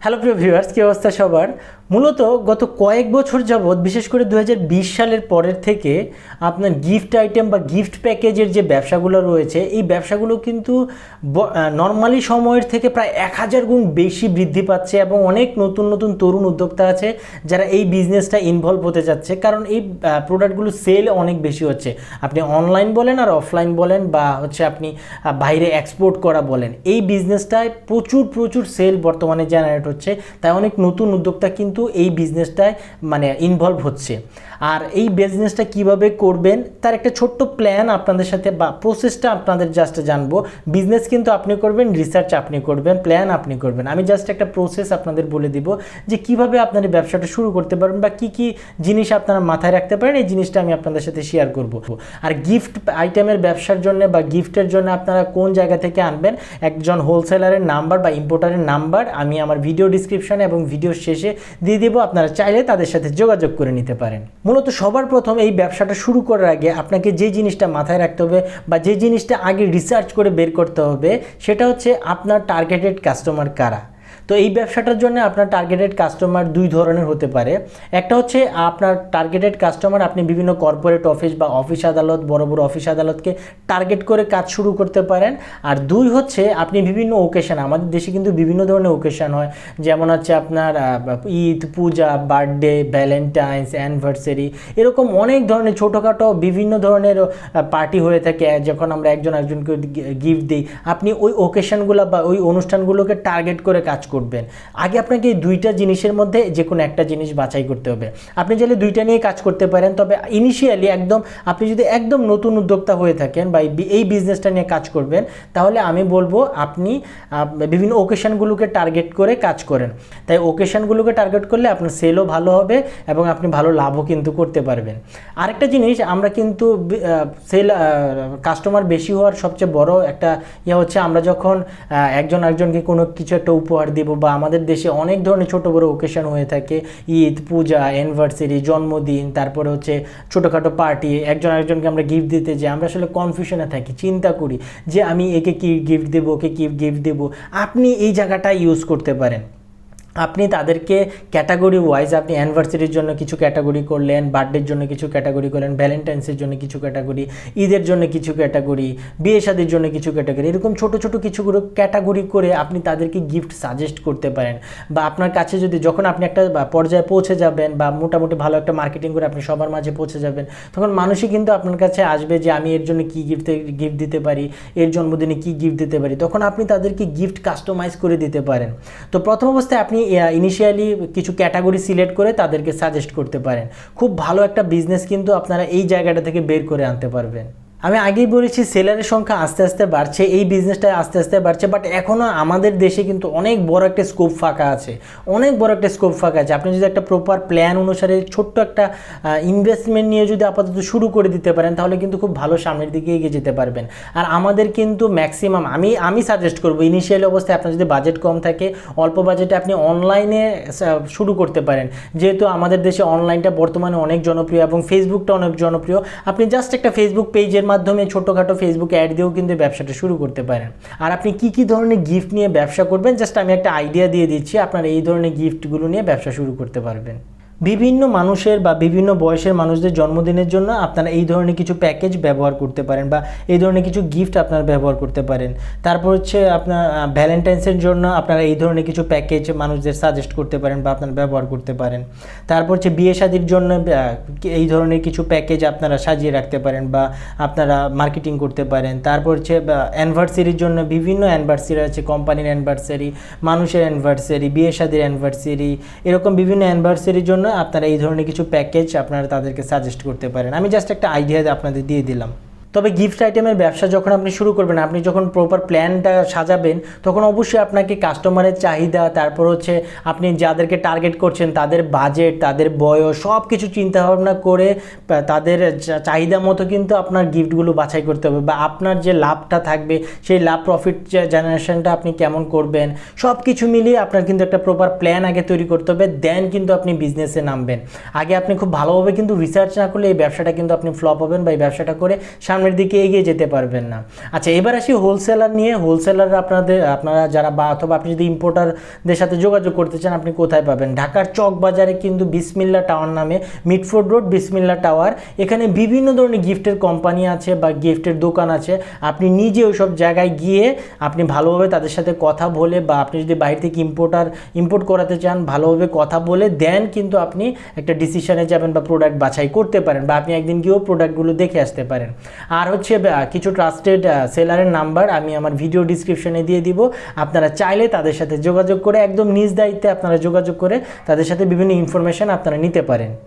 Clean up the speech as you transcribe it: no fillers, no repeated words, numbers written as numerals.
Hello প্রিয় viewers, কী অবস্থা সবার? মূলত গত কয়েক বছর যাবৎ বিশেষ করে 2020 সালের পরের থেকে আপনার গিফট আইটেম বা গিফট প্যাকেজের যে ব্যবসাগুলো রয়েছে, এই ব্যবসাগুলো কিন্তু নর্মালি সময়ের থেকে প্রায় 1000 গুণ বেশি বৃদ্ধি পাচ্ছে এবং অনেক নতুন নতুন তরুণ উদ্যোক্তা আছে যারা এই বিজনেসটা ইনভলভ হতে যাচ্ছে, কারণ এই প্রোডাক্টগুলো সেল অনেক বেশি হচ্ছে। আপনি অনলাইন বলেন আর অফলাইন বলেন বা হচ্ছে আপনি বাইরে এক্সপোর্ট করা বলেন, এই বিজনেসটায় প্রচুর প্রচুর সেল বর্তমানে জেনারেট হচ্ছে। তাই অনেক নতুন উদ্যোক্তা কিন্তু এই বিজনেসটায় ইনভলভ হচ্ছে। আর এই বিজনেসটা কিভাবে করবেন তার একটা ছোট্ট প্ল্যান আপনাদের সাথে বা প্রসেসটা আপনাদের জাস্ট জানবো। বিজনেস কিন্তু আপনি করবেন, রিসার্চ আপনি করবেন, প্ল্যান আপনি করবেন। আমি জাস্ট একটা প্রসেস আপনাদের বলে দিব যে কিভাবে আপনার এই ব্যবসাটা শুরু করতে পারবেন বা কি কি জিনিস আপনারা মাথায় রাখতে পারেন, এই জিনিসটা আমি আপনাদের সাথে শেয়ার করব। আর গিফট আইটেমের ব্যবসার জন্য বা গিফটের জন্য আপনারা কোন জায়গা থেকে আনবেন, একজন হোলসেলারের নাম্বার বা ইম্পোর্টারের নাম্বার আমি আমার ভিডিও ডিসক্রিপশনে এবং ভিডিও শেষে দিয়ে দেবো। আপনারা চাইলে তাদের সাথে যোগাযোগ করে নিতে পারেন। মূলত সবার প্রথম এই ব্যবসাটা শুরু করার আগে আপনাকে যে জিনিসটা মাথায় রাখতে হবে বা যে জিনিসটা আগে রিসার্চ করে বের করতে হবে, সেটা হচ্ছে আপনার টার্গেটেড কাস্টমার কারা। তো এই ব্যবসাটার জন্য আপনার টার্গেটেড কাস্টমার দুই ধরনের হতে পারে। একটা হচ্ছে আপনার টার্গেটেড কাস্টমার, আপনি বিভিন্ন কর্পোরেট অফিস বা অফিস আদালত, বড় বড় অফিস আদালতকে টার্গেট করে কাজ শুরু করতে পারেন। আর দুই হচ্ছে আপনি বিভিন্ন ওকেশন, আমাদের দেশে কিন্তু বিভিন্ন ধরনের ওকেশন হয়, যেমন হচ্ছে আপনার ঈদ, পূজা, বার্থডে, ভ্যালেন্টাইন্স, অ্যানিভার্সারি, এরকম অনেক ধরনের ছোটোখাটো বিভিন্ন ধরনের পার্টি হয়ে থাকে। যখন আমরা একজন একজনকে গিফট দিই, আপনি ওই ওকেশনগুলো বা ওই অনুষ্ঠানগুলোকে টার্গেট করে কাজ করবেন। আগে আপনাকে এই দুইটা জিনিসের মধ্যে যে কোনো একটা জিনিস বাছাই করতে হবে। আপনি চাইলে দুইটা নিয়ে কাজ করতে পারেন, তবে ইনিশিয়ালি আপনি যদি একদম নতুন উদ্যোক্তা হয়ে থাকেন বা এই বিজনেসটা নিয়ে কাজ করবেন, তাহলে আমি বলবো আপনি বিভিন্ন ওকেশনগুলোকে টার্গেট করে কাজ করেন। তাই ওকেশনগুলোকে টার্গেট করলে আপনার সেলও ভালো হবে এবং আপনি ভালো লাভও কিন্তু করতে পারবেন। আরেকটা জিনিস, আমরা কিন্তু কাস্টমার বেশি হওয়ার সবচেয়ে বড় একটা হচ্ছে আমরা যখন একজন একজনকে কোনো কিছু একটা উপহার দিব, বা আমাদের দেশে অনেক ধরনের ছোট বড় ওকেশন হয়ে থাকে, ঈদ, পূজা, অ্যানিভার্সারি, জন্মদিন, তারপরে হচ্ছে ছোটোখাটো পার্টি, একজন একজনকে আমরা গিফট দিতে যাই, আমরা আসলে কনফিউশনে থাকি, চিন্তা করি যে আমি একে কি গিফট দেবো, ওকে কি গিফট দেবো। আপনি এই জায়গাটা ইউজ করতে পারেন। আপনি তাদেরকে ক্যাটাগরি ওয়াইজ, আপনি অ্যানিভার্সারির জন্য কিছু ক্যাটাগরি করলেন, বার্থডের জন্য কিছু ক্যাটাগরি করলেন, ভ্যালেন্টাইন্সের জন্য কিছু ক্যাটাগরি, ঈদের জন্য কিছু ক্যাটাগরি, বিয়ে শাদির জন্য কিছু ক্যাটাগরি, এরকম ছোটো ছোটো কিছুগুলো ক্যাটাগরি করে আপনি তাদেরকে গিফট সাজেস্ট করতে পারেন। বা আপনার কাছে যদি যখন আপনি একটা পর্যায়ে পৌঁছে যাবেন বা মোটামুটি ভালো একটা মার্কেটিং করে আপনি সবার মাঝে পৌঁছে যাবেন, তখন মানুষই কিন্তু আপনার কাছে আসবে যে আমি এর জন্য কী গিফট দিতে পারি, এর জন্মদিনে কী গিফট দিতে পারি, তখন আপনি তাদেরকে গিফট কাস্টমাইজ করে দিতে পারেন। তো প্রথম অবস্থায় আপনি ইনিশিয়ালি কিছু ক্যাটাগরি সিলেক্ট করে তাদেরকে সাজেস্ট করতে পারেন। খুব ভালো একটা বিজনেস কিন্তু আপনারা এই জায়গাটা থেকে বের করে আনতে পারবেন। আমি আগেই বলেছি সেলারের সংখ্যা আস্তে আস্তে বাড়ছে, এই বিজনেসটা আস্তে আস্তে বাড়ছে, বাট এখনও আমাদের দেশে কিন্তু অনেক বড় একটা স্কোপ ফাঁকা আছে, অনেক বড় একটা স্কোপ ফাঁকা আছে। আপনি যদি একটা প্রপার প্ল্যান অনুসারে ছোট্ট একটা ইনভেস্টমেন্ট নিয়ে যদি আপাতত শুরু করে দিতে পারেন, তাহলে কিন্তু খুব ভালো সামনের দিকে এগিয়ে যেতে পারবেন। আর আমাদের কিন্তু ম্যাক্সিমাম আমি সাজেস্ট করবো ইনিশিয়াল অবস্থায় আপনার যদি বাজেট কম থাকে, অল্প বাজেটে আপনি অনলাইনে শুরু করতে পারেন। যেহেতু আমাদের দেশে অনলাইনটা বর্তমানে অনেক জনপ্রিয় এবং ফেসবুকটা অনেক জনপ্রিয়, আপনি জাস্ট একটা ফেসবুক পেজের মাধ্যমে ছোটোখাটো ফেসবুকে অ্যাড দিয়েও কিন্তু ব্যবসাটা শুরু করতে পারেন। আর আপনি কী ধরনের গিফট নিয়ে ব্যবসা করবেন, জাস্ট আমি একটা আইডিয়া দিয়ে দিচ্ছি, আপনারা এই ধরনের গিফটগুলো নিয়ে ব্যবসা শুরু করতে পারবেন। বিভিন্ন মানুষের বা বিভিন্ন বয়সের মানুষদের জন্মদিনের জন্য আপনারা এই ধরনের কিছু প্যাকেজ ব্যবহার করতে পারেন বা এই ধরনের কিছু গিফট আপনারা ব্যবহার করতে পারেন। তারপর হচ্ছে আপনার ভ্যালেন্টাইন্সের জন্য আপনারা এই ধরনের কিছু প্যাকেজ মানুষদের সাজেস্ট করতে পারেন বা আপনারা ব্যবহার করতে পারেন। তারপর হচ্ছে বিয়ে শাদির জন্য এই ধরনের কিছু প্যাকেজ আপনারা সাজিয়ে রাখতে পারেন বা আপনারা মার্কেটিং করতে পারেন। তারপর হচ্ছে অ্যানিভার্সারির জন্য বিভিন্ন অ্যানিভার্সারি আছে, কোম্পানির অ্যানিভার্সারি, মানুষের অ্যানিভার্সারি, বিয়ে শাদির অ্যানিভার্সারি, এরকম বিভিন্ন অ্যানিভার্সারির জন্য আপনারা এই ধরনের কিছু প্যাকেজ আপনারা তাদেরকে সাজেস্ট করতে পারেন। আমি জাস্ট একটা আইডিয়া আপনাদের দিয়ে দিলাম। তবে গিফট আইটেমের ব্যবসা যখন আপনি শুরু করবেন, আপনি যখন প্রপার প্ল্যানটা সাজাবেন, তখন অবশ্যই আপনাকে কাস্টমারের চাহিদা, তারপর হচ্ছে আপনি যাদেরকে টার্গেট করছেন তাদের বাজেট, তাদের বয়স, সব কিছু চিন্তাভাবনা করে তাদের চাহিদা মতো কিন্তু আপনার গিফটগুলো বাছাই করতে হবে। বা আপনার যে লাভটা থাকবে, সেই লাভ প্রফিট জেনারেশনটা আপনি কেমন করবেন, সব কিছু মিলিয়ে আপনার কিন্তু একটা প্রপার প্ল্যান আগে তৈরি করতে হবে, দেন কিন্তু আপনি বিজনেসে নামবেন। আগে আপনি খুব ভালোভাবে কিন্তু রিসার্চ না করলে এই ব্যবসাটা কিন্তু আপনি ফ্লপ হবেন বা এই ব্যবসাটা করে সামনে সামনের দিকে এগিয়ে যেতে পারবেন না। আচ্ছা, এবার আসি হোলসেলার নিয়ে। হোলসেলার আপনারা যারা বা অথবা আপনি যদি ইম্পোর্টারদের সাথে যোগাযোগ করতে চান, আপনি কোথায় পাবেন? ঢাকার চক বাজারে কিন্তু বিসমিল্লা টাওয়ার নামে, মিটফোর্ড রোড বিসমিল্লা টাওয়ার, এখানে বিভিন্ন ধরনের গিফটের কোম্পানি আছে বা গিফটের দোকান আছে। আপনি নিজে ওই সব জায়গায় গিয়ে আপনি ভালোভাবে তাদের সাথে কথা বলে, বা আপনি যদি বাইরে থেকে ইম্পোর্ট করাতে চান, ভালোভাবে কথা বলে দেন কিন্তু আপনি একটা ডিসিশনে যাবেন বা প্রোডাক্ট বাছাই করতে পারেন, বা আপনি একদিন গিয়েও প্রোডাক্টগুলো দেখে আসতে পারেন। আর হচ্ছে কিছু ট্রাস্টেড সেলারের নাম্বার আমি আমার ভিডিও ডিসক্রিপশনে দিয়ে দিব। আপনারা চাইলে তাদের সাথে যোগাযোগ করে একদম নিজ দায়িত্বে আপনারা যোগাযোগ করে তাদের সাথে বিভিন্ন ইনফরমেশন আপনারা নিতে পারেন।